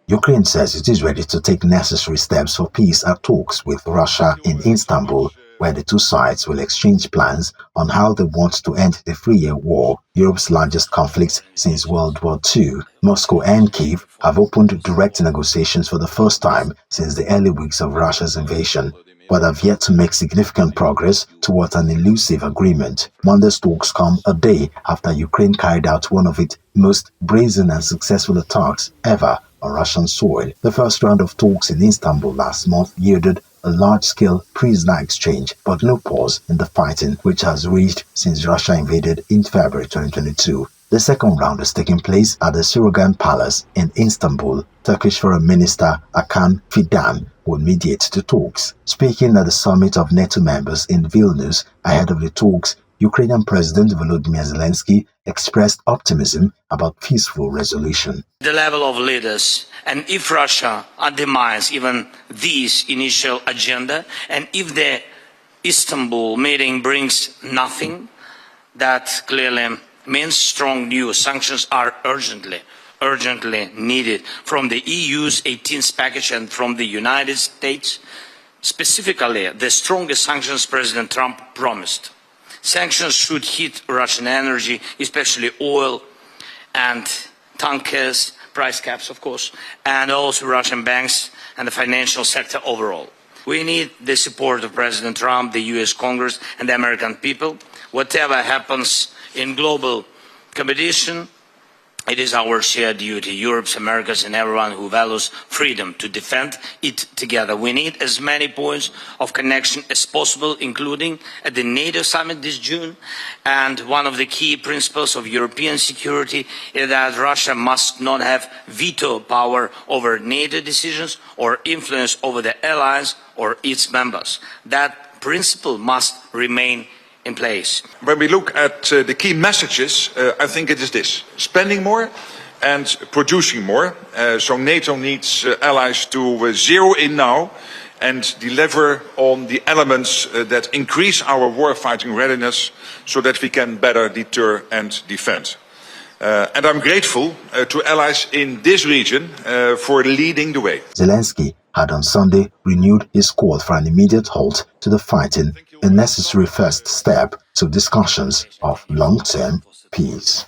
Ukraine says it is ready to take necessary steps for peace at talks with Russia in Istanbul, where the two sides will exchange plans on how they want to end the three-year war, Europe's largest conflict since World War II. Moscow and Kyiv have opened direct negotiations for the first time since the early weeks of Russia's invasion, but have yet to make significant progress towards an elusive agreement. Monday's talks come a day after Ukraine carried out one of its most brazen and successful attacks ever on Russian soil. The first round of talks in Istanbul last month yielded a large-scale prisoner exchange, but no pause in the fighting, which has raged since Russia invaded in February 2022. The second round is taking place at the Surrogan Palace in Istanbul. Turkish Foreign Minister Hakan Fidan will mediate the talks. Speaking at the summit of NATO members in Vilnius ahead of the talks, Ukrainian President Volodymyr Zelensky expressed optimism about peaceful resolution. The level of leaders, and if Russia undermines even this initial agenda, and if the Istanbul meeting brings nothing, that clearly means strong new sanctions are urgently needed from the EU's 18th package and from the United States, specifically the strongest sanctions President Trump promised. Sanctions should hit Russian energy, especially oil and tankers, price caps of course, and also Russian banks and the financial sector overall. We need the support of President Trump, the US Congress and the American people. Whatever happens in global competition, it is our shared duty, Europe's, America's, and everyone who values freedom, to defend it together. We need as many points of connection as possible, including at the NATO summit this June. And one of the key principles of European security is that Russia must not have veto power over NATO decisions or influence over the allies or its members. That principle must remain in place. When we look at the key messages, I think it is this: spending more and producing more. So NATO needs allies to zero in now and deliver on the elements that increase our war-fighting readiness so that we can better deter and defend. And I'm grateful to allies in this region for leading the way. Zelensky had on Sunday renewed his call for an immediate halt to the fighting, a necessary first step to discussions of long-term peace.